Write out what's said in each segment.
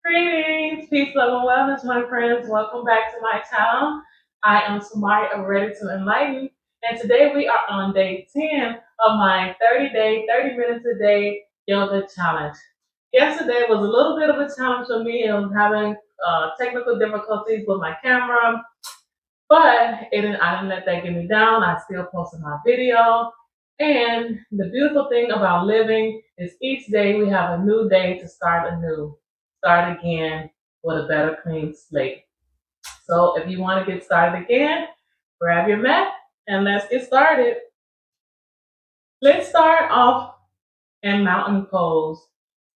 Greetings, peace, love, and wellness, my friends. Welcome back to my channel. I am Samari of Ready to Enlighten, and today we are on day 10 of my 30-day, 30 minutes a day yoga challenge. Yesterday was a little bit of a challenge for me. I was having technical difficulties with my camera, but I didn't let that get me down. I still posted my video. And the beautiful thing about living is each day we have a new day to start anew, start again with a better clean slate. So if you want to get started again, grab your mat and let's get started. Let's start off in mountain pose.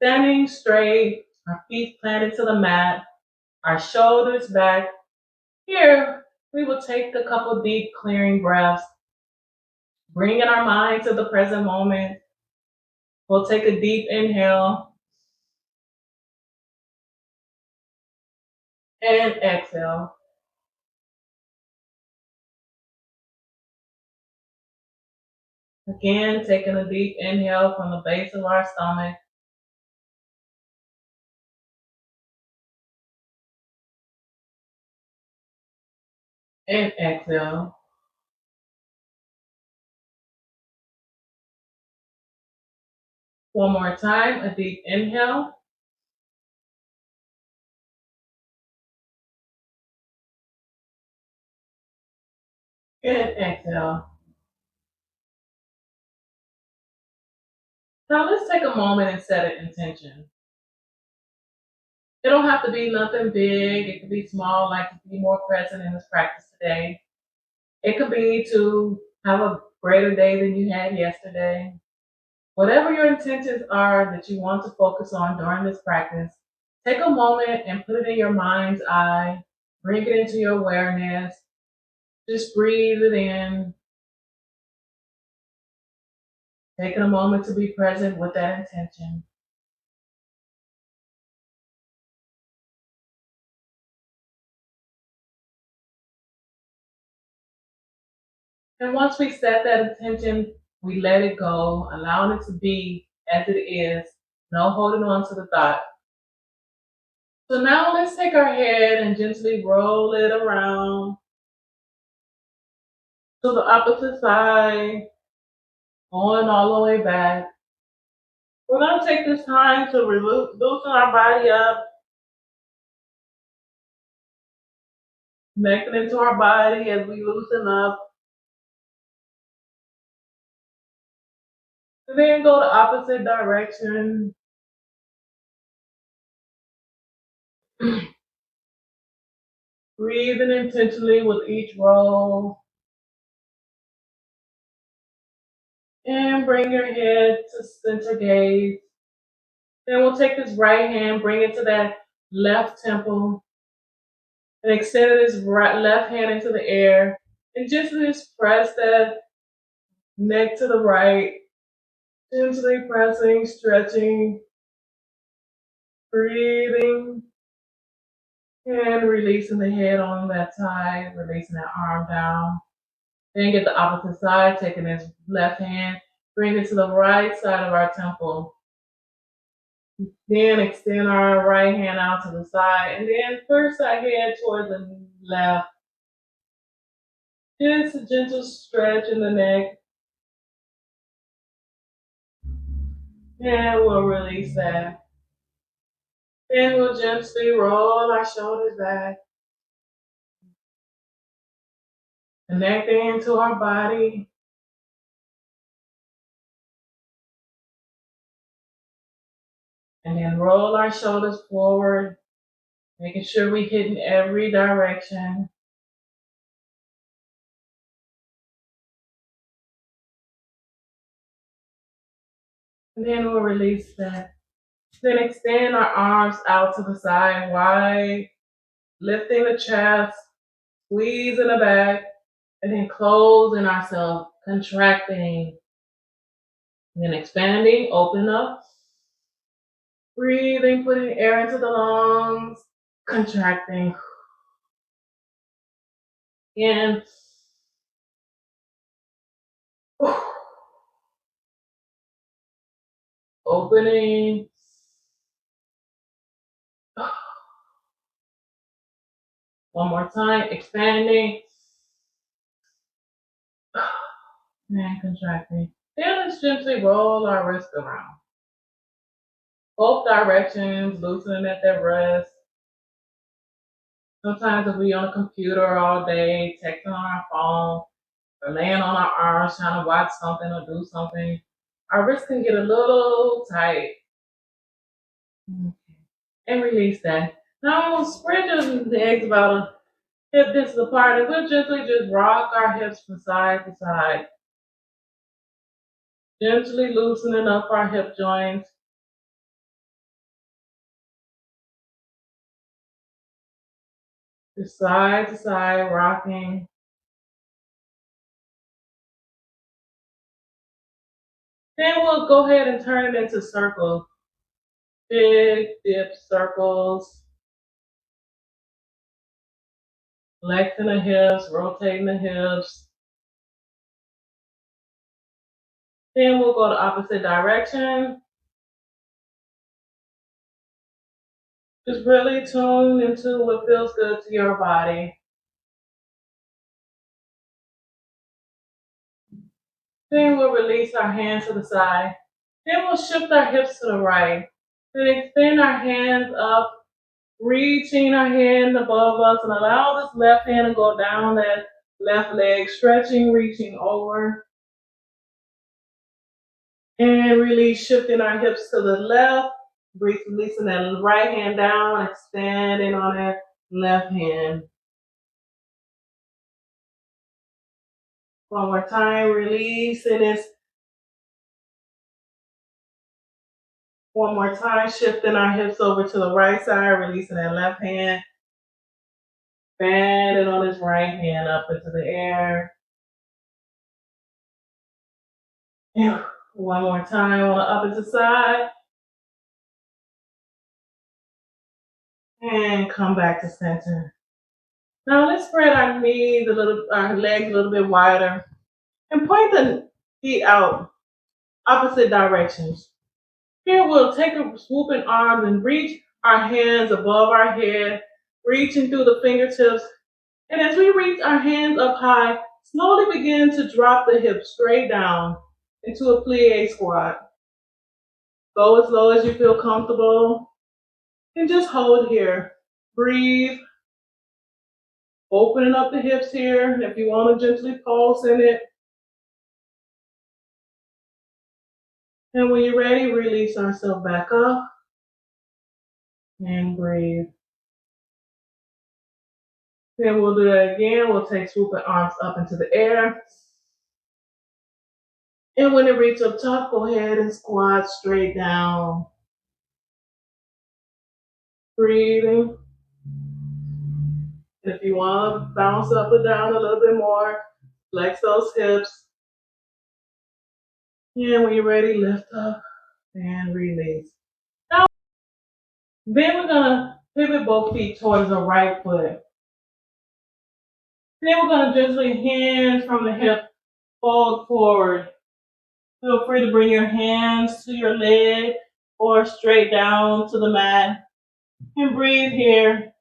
Standing straight, our feet planted to the mat, our shoulders back. Here, we will take a couple deep clearing breaths, bringing our mind to the present moment. We'll take a deep inhale and exhale. Again, taking a deep inhale from the base of our stomach. And exhale. One more time, a deep inhale. And exhale. Now let's take a moment and set an intention. It don't have to be nothing big. It could be small, like to be more present in this practice today. It could be to have a greater day than you had yesterday. Whatever your intentions are that you want to focus on during this practice, take a moment and put it in your mind's eye. Bring it into your awareness. Just breathe it in. Taking a moment to be present with that intention. And once we set that intention, we let it go, allowing it to be as it is, no holding on to the thought. So now let's take our head and gently roll it around to the opposite side, going all the way back. We're going to take this time to loosen our body up, connecting into our body as we loosen up. And then go the opposite direction. Breathing intentionally with each roll. And bring your head to center gaze. Then we'll take this right hand, bring it to that left temple, and extend this left hand into the air. And gently just press that neck to the right, gently pressing, stretching, breathing, and releasing the head on that side, releasing that arm down. Then get the opposite side, taking this left hand, bring it to the right side of our temple. Then extend our right hand out to the side, and then first our head towards the left. Just a gentle stretch in the neck, and we'll release that. Then we'll gently roll our shoulders back, connecting into our body. And then roll our shoulders forward, making sure we hit in every direction. And then we'll release that. Then extend our arms out to the side wide, lifting the chest, squeezing the back, and then closing ourselves, contracting, and then expanding, open up, breathing, putting air into the lungs, contracting, in, opening, One more time, expanding and contracting. Then let's gently roll our wrist around. Both directions, loosening at that wrist. Sometimes if we on a computer all day, texting on our phone, or laying on our arms trying to watch something or do something, our wrists can get a little tight. Okay. And release that. Now spread your legs about a hip distance apart, and we'll gently just rock our hips from side to side. Gently loosening up our hip joints. Just side to side, rocking. Then we'll go ahead and turn it into circles. Big dip circles. Flexing the hips, rotating the hips. Then we'll go the opposite direction. Just really tune into what feels good to your body. Then we'll release our hands to the side. Then we'll shift our hips to the right. Then extend our hands up, reaching our hand above us, and allow this left hand to go down that left leg, stretching, reaching over. And release, shifting our hips to the left, releasing that right hand down, expanding on that left hand. One more time, releasing this. One more time, shifting our hips over to the right side, releasing that left hand. Expanding on this right hand up into the air. And one more time on the opposite side. And come back to center. Now let's spread our knees our legs a little bit wider. And point the feet out, opposite directions. Here we'll take a swooping arms and reach our hands above our head, reaching through the fingertips. And as we reach our hands up high, slowly begin to drop the hips straight down into a plie squat. Go as low as you feel comfortable. And just hold here. Breathe. Opening up the hips here. If you want to gently pulse in it. And when you're ready, release ourselves back up. And breathe. Then we'll do that again. We'll take swooping arms up into the air. And when it reaches up top, go ahead and squat straight down. Breathing. If you want to bounce up or down a little bit more, flex those hips. And when you're ready, lift up and release. Now, then we're going to pivot both feet towards the right foot. Then we're going to gently hinge from the hip, fold forward. Feel free to bring your hands to your leg or straight down to the mat. And breathe here.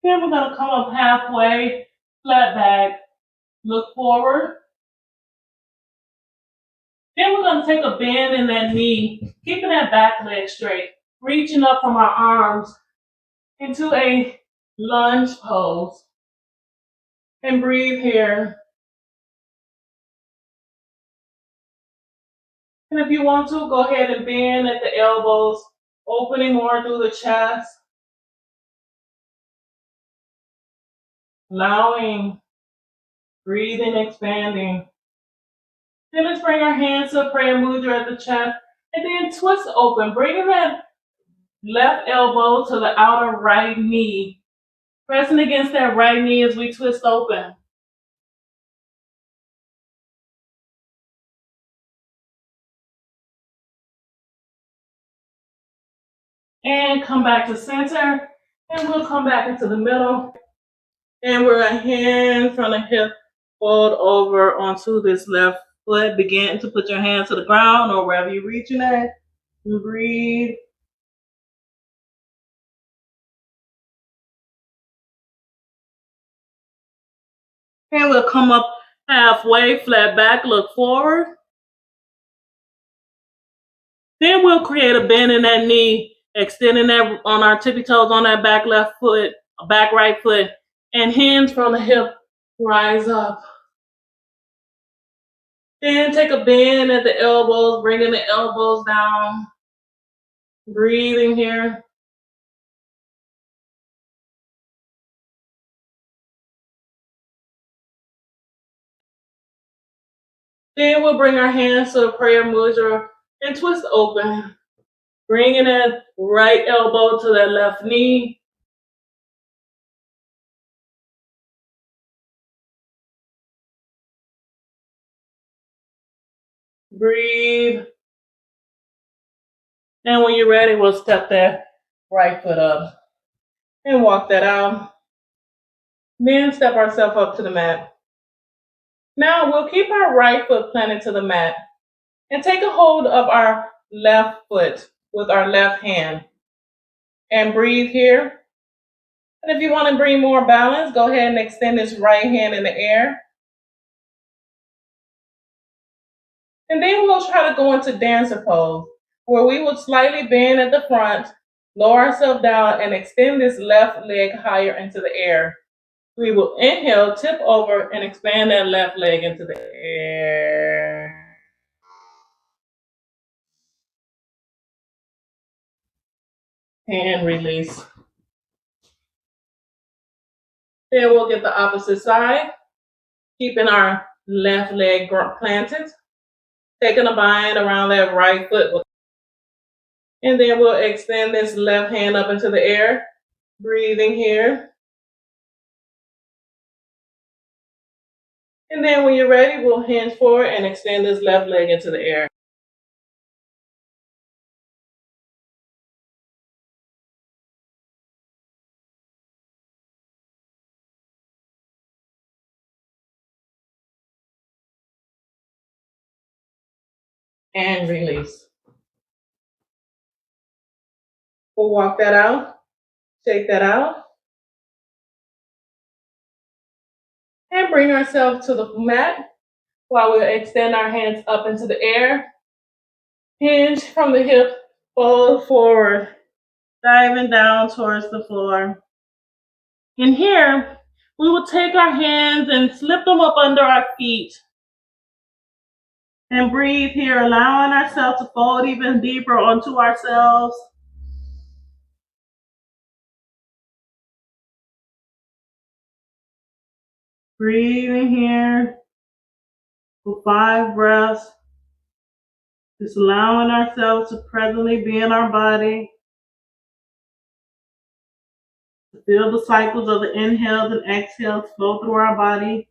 Then we're going to come up halfway, flat back, look forward. Then we're going to take a bend in that knee, keeping that back leg straight, reaching up from our arms into a lunge pose. And breathe here. And if you want to, go ahead and bend at the elbows, opening more through the chest. Allowing, breathing, expanding. Then let's bring our hands to prayer mudra at the chest. And then twist open, bringing that left elbow to the outer right knee. Pressing against that right knee as we twist open. And come back to center. And we'll come back into the middle. And we're a hand from the hip fold over onto this left foot. Begin to put your hands to the ground or wherever you're reaching at. And breathe. And we'll come up halfway, flat back, look forward. Then we'll create a bend in that knee, extending that on our tippy toes on that back left foot, back right foot, and hands from the hip rise up. Then take a bend at the elbows, bringing the elbows down. Breathing here. Then we'll bring our hands to the prayer mudra and twist open. Bringing that right elbow to that left knee. Breathe. And when you're ready, we'll step that right foot up and walk that out. Then step ourselves up to the mat. Now we'll keep our right foot planted to the mat and take a hold of our left foot with our left hand. And breathe here. And if you want to bring more balance, go ahead and extend this right hand in the air. And then we'll try to go into dancer pose, where we will slightly bend at the front, lower ourselves down, and extend this left leg higher into the air. We will inhale, tip over, and expand that left leg into the air. And release. Then we'll get the opposite side, keeping our left leg planted, taking a bind around that right foot. And then we'll extend this left hand up into the air, breathing here. And then when you're ready, we'll hinge forward and extend this left leg into the air. And release. We'll walk that out, shake that out, and bring ourselves to the mat while we extend our hands up into the air. Hinge from the hip, fold forward, diving down towards the floor. And here, we will take our hands and slip them up under our feet. And breathe here, allowing ourselves to fold even deeper onto ourselves. Breathing here for 5 breaths. Just allowing ourselves to presently be in our body. To feel the cycles of the inhales and exhales flow through our body.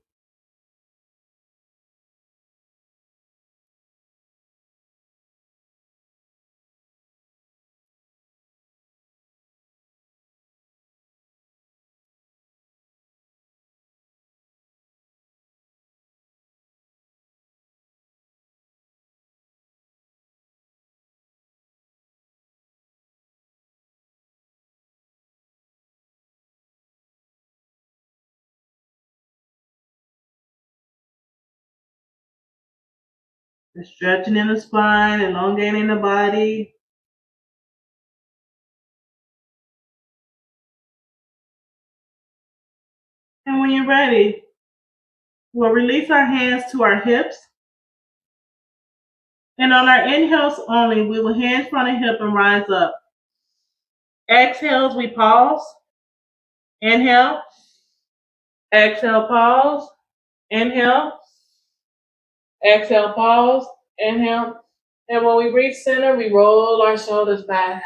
Stretching in the spine, elongating the body. And when you're ready, we'll release our hands to our hips. And on our inhales only, we will hands front and hip and rise up. Exhales, we pause. Inhale. Exhale, pause. Inhale. Exhale, pause. Inhale. And when we reach center, we roll our shoulders back.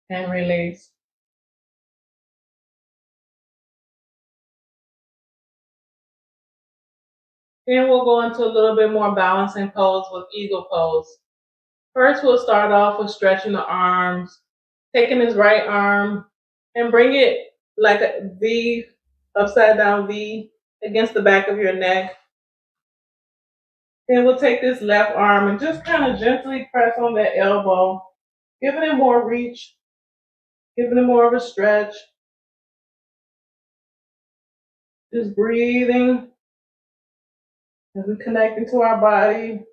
And release. Then we'll go into a little bit more balancing pose with eagle pose. First, we'll start off with stretching the arms, taking this right arm and bring it like a V, upside down V against the back of your neck. Then we'll take this left arm and just kind of gently press on that elbow, giving it more reach, giving it more of a stretch. Just breathing as we connect into our body.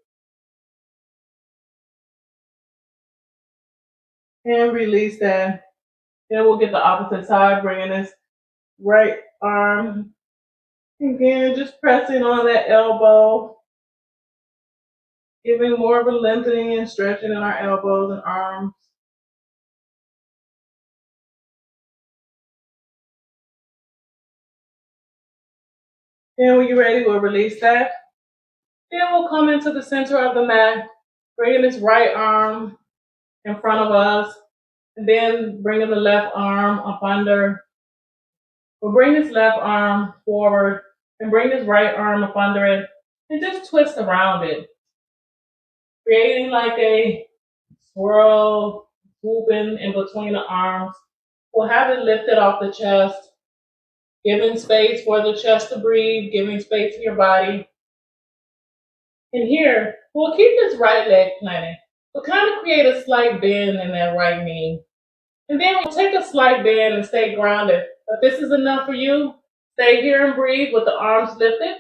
And release that. Then we'll get the opposite side, bringing this right arm. Again, just pressing on that elbow, giving more of a lengthening and stretching in our elbows and arms. Then when you're ready, we'll release that. Then we'll come into the center of the mat, bringing this right arm in front of us, and then bringing the left arm up under. We'll bring this left arm forward and bring this right arm up under it and just twist around it, creating like a swirl, swooping in between the arms. We'll have it lifted off the chest, giving space for the chest to breathe, giving space to your body. And here, we'll keep this right leg planted. We'll kind of create a slight bend in that right knee. And then we'll take a slight bend and stay grounded. If this is enough for you, stay here and breathe with the arms lifted.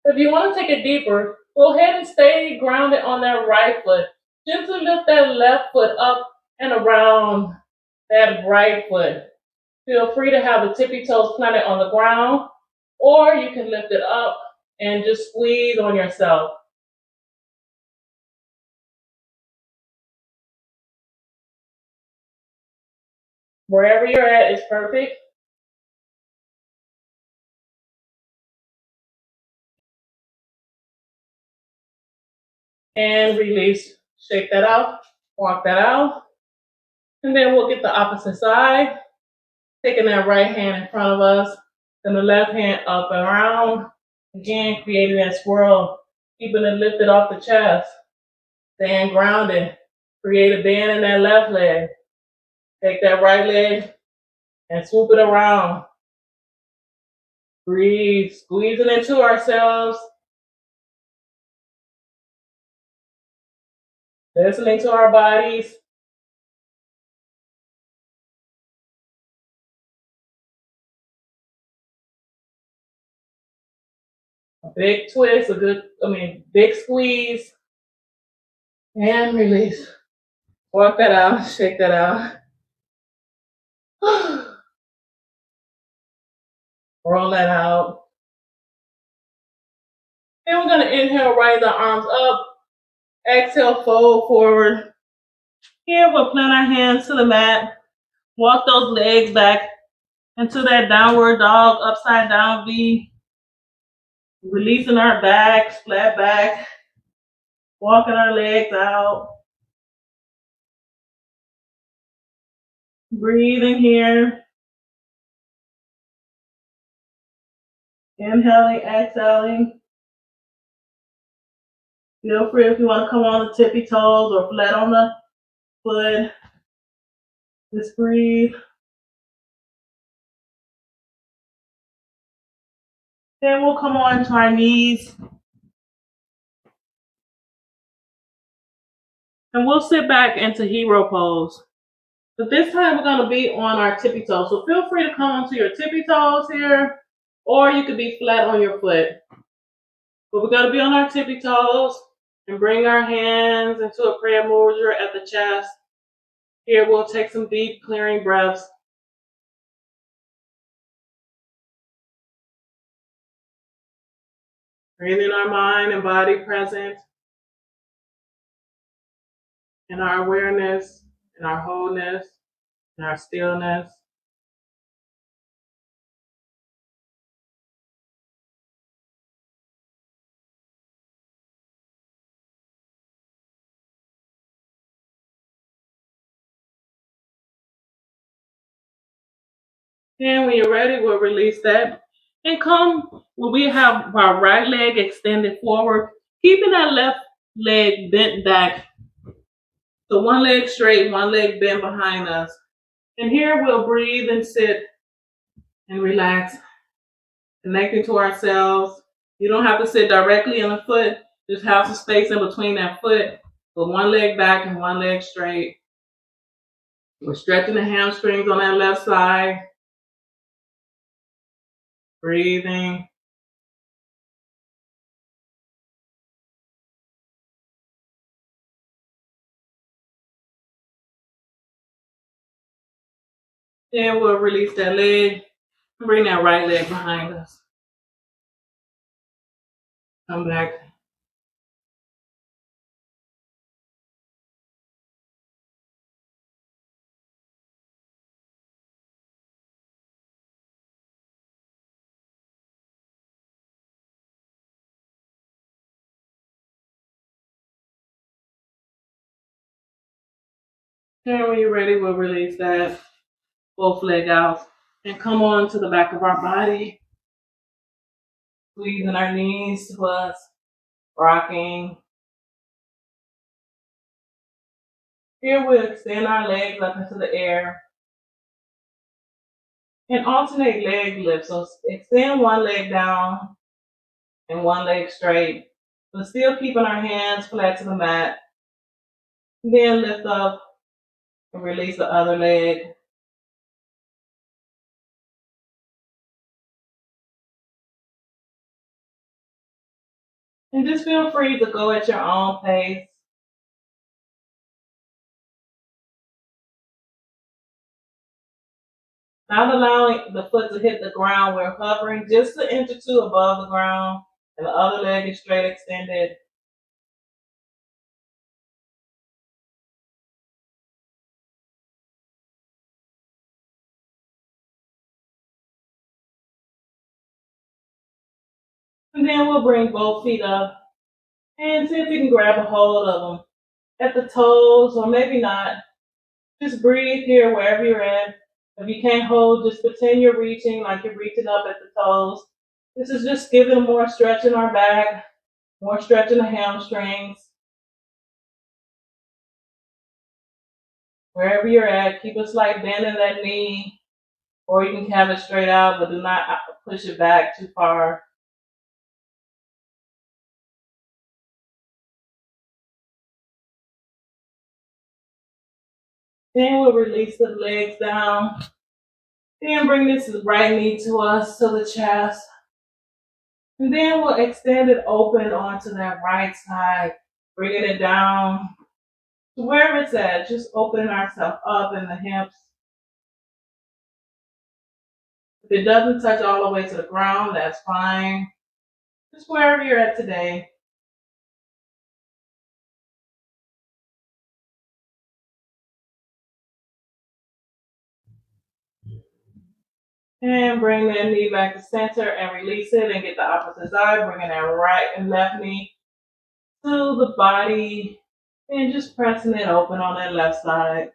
If you want to take it deeper, go ahead and stay grounded on that right foot. Gently lift that left foot up and around that right foot. Feel free to have the tippy toes planted on the ground, or you can lift it up and just squeeze on yourself. Wherever you're at is perfect. And release. Shake that out, walk that out. And then we'll get the opposite side. Taking that right hand in front of us, then the left hand up and around. Again, creating that swirl, keeping it lifted off the chest. Staying grounded. Create a bend in that left leg. Take that right leg and swoop it around. Breathe, squeezing into ourselves. Listening to our bodies. A big twist, big squeeze. And release. Walk that out, shake that out. Roll that out. Then we're going to inhale, raise our arms up. Exhale, fold forward. Here we'll plant our hands to the mat. Walk those legs back into that downward dog, upside down V. Releasing our backs, flat back. Walking our legs out. Breathing here. Inhaling, exhaling. Feel free if you want to come on the tippy toes or flat on the foot. Just breathe. Then we'll come on to our knees. And we'll sit back into hero pose. But this time we're going to be on our tippy toes. So feel free to come onto your tippy toes here, or you could be flat on your foot. But we're going to be on our tippy toes and bring our hands into a prayer mudra at the chest. Here we'll take some deep clearing breaths. Bringing our mind and body present in our awareness, in our wholeness, in our stillness. And when you're ready, we'll release that. And come when we have our right leg extended forward, keeping that left leg bent back. So one leg straight, one leg bent behind us. And here we'll breathe and sit and relax, connecting to ourselves. You don't have to sit directly on the foot. Just have some space in between that foot with one leg back and one leg straight. We're stretching the hamstrings on that left side. Breathing. Then we'll release that leg. Bring that right leg behind us. Come back. And when you're ready, we'll release that both leg out and come on to the back of our body. Squeezing our knees to us, rocking. Here we'll extend our legs up into the air and alternate leg lifts. So extend one leg down and one leg straight, but still keeping our hands flat to the mat. Then lift up and release the other leg. And just feel free to go at your own pace. Not allowing the foot to hit the ground, we're hovering just an inch or two above the ground, and the other leg is straight extended. And then we'll bring both feet up and see if you can grab a hold of them at the toes, or maybe not. Just breathe here wherever you're at. If you can't hold, just pretend you're reaching, like you're reaching up at the toes. This is just giving more stretch in our back, more stretch in the hamstrings. Wherever you're at, keep a slight bend in that knee, or you can have it straight out, but do not push it back too far. Then we'll release the legs down. Then bring this right knee to us, to the chest. And then we'll extend it open onto that right side, bringing it down to wherever it's at. Just opening ourselves up in the hips. If it doesn't touch all the way to the ground, that's fine. Just wherever you're at today. And bring that knee back to center and release it and get the opposite side, bringing that right and left knee to the body and just pressing it open on that left side.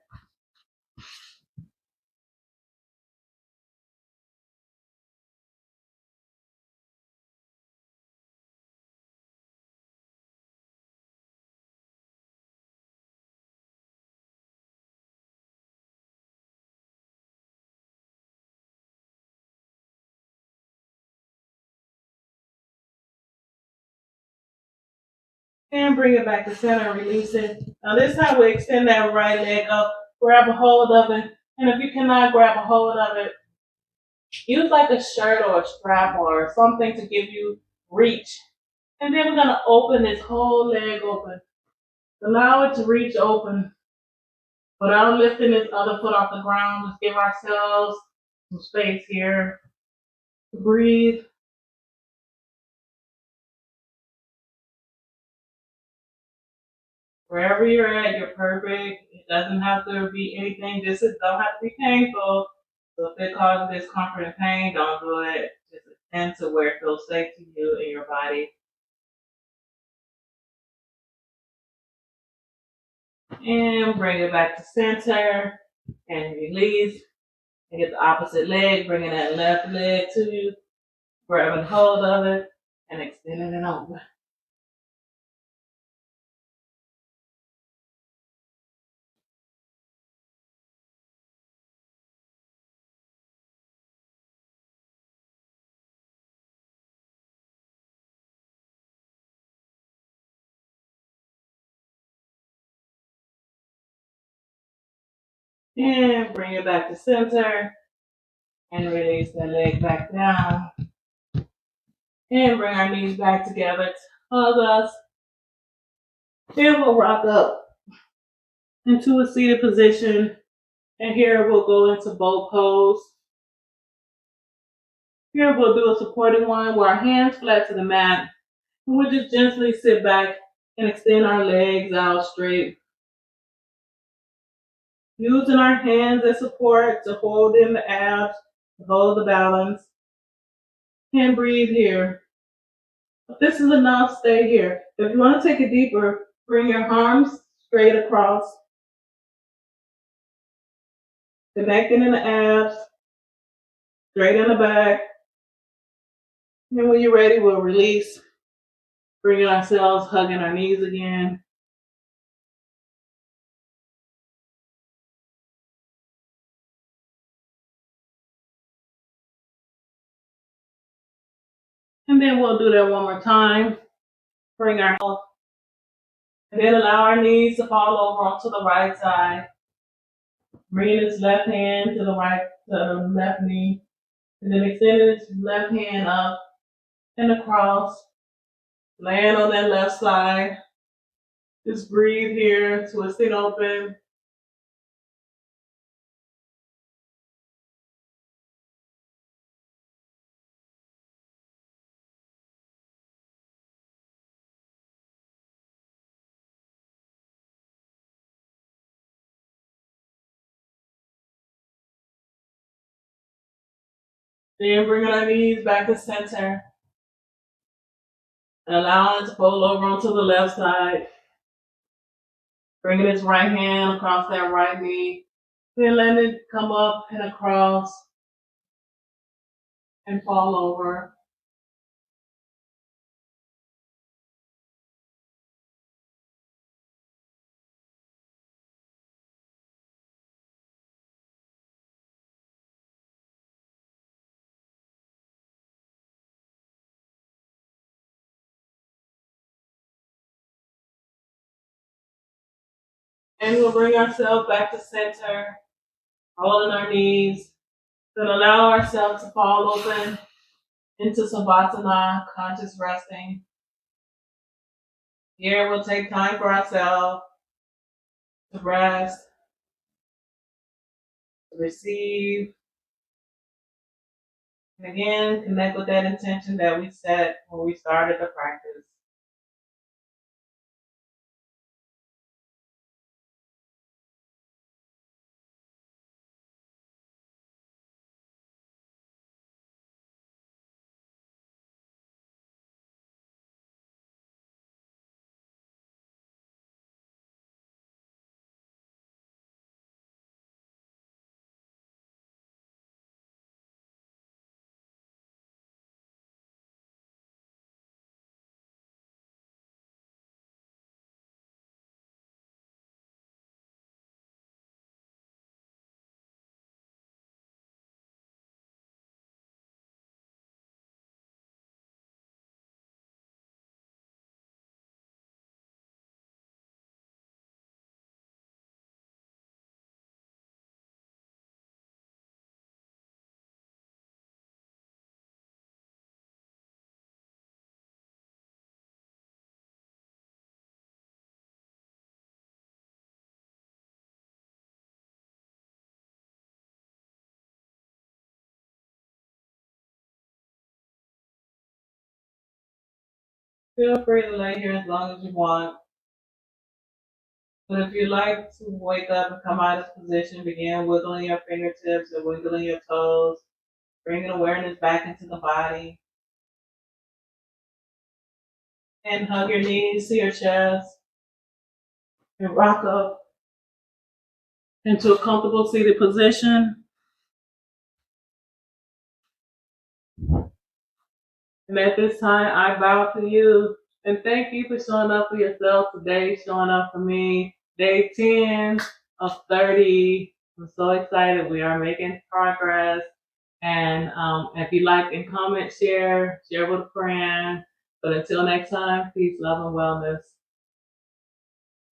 And bring it back to center and release it. Now this time we extend that right leg up, grab a hold of it, and if you cannot grab a hold of it, use like a shirt or a strap or something to give you reach. And then we're gonna open this whole leg open. Allow it to reach open without lifting this other foot off the ground. Just give ourselves some space here to breathe. Wherever you're at, you're perfect. It doesn't have to be anything, just it don't have to be painful. So if it causes discomfort and pain, don't do it. Just attend to where it feels safe to you and your body. And bring it back to center and release. And get the opposite leg, bringing that left leg to you, grabbing hold of it, and extending it over. And bring it back to center. And release that leg back down. And bring our knees back together to hug us. Then we'll rock up into a seated position. And here we'll go into boat pose. Here we'll do a supporting one where our hands flat to the mat. And we'll just gently sit back and extend our legs out straight. Using our hands as support to hold in the abs, to hold the balance. And breathe here. If this is enough, stay here. If you want to take it deeper, bring your arms straight across. Connecting in the abs, straight in the back. And when you're ready, we'll release. Bringing ourselves, hugging our knees again. And then we'll do that one more time. Bring our health. And then allow our knees to fall over onto the right side. Bringing this left hand to the right, to the left knee. And then extending this left hand up and across. Land on that left side. Just breathe here, twisting open. Then bringing our knees back to center. And allowing it to fold over onto the left side. Bringing this right hand across that right knee. Then letting it come up and across. And fall over. And we'll bring ourselves back to center, holding our knees. Then allow ourselves to fall open into Savasana, conscious resting. Here we'll take time for ourselves to rest, to receive. And again, connect with that intention that we set when we started the practice. Feel free to lay here as long as you want. But if you'd like to wake up and come out of this position, begin wiggling your fingertips or wiggling your toes, bringing awareness back into the body. And hug your knees to your chest. And rock up into a comfortable seated position. And at this time, I bow to you and thank you for showing up for yourself today, showing up for me. Day 10 of 30. I'm so excited. We are making progress. And if you like and comment, share with a friend. But until next time, peace, love, and wellness.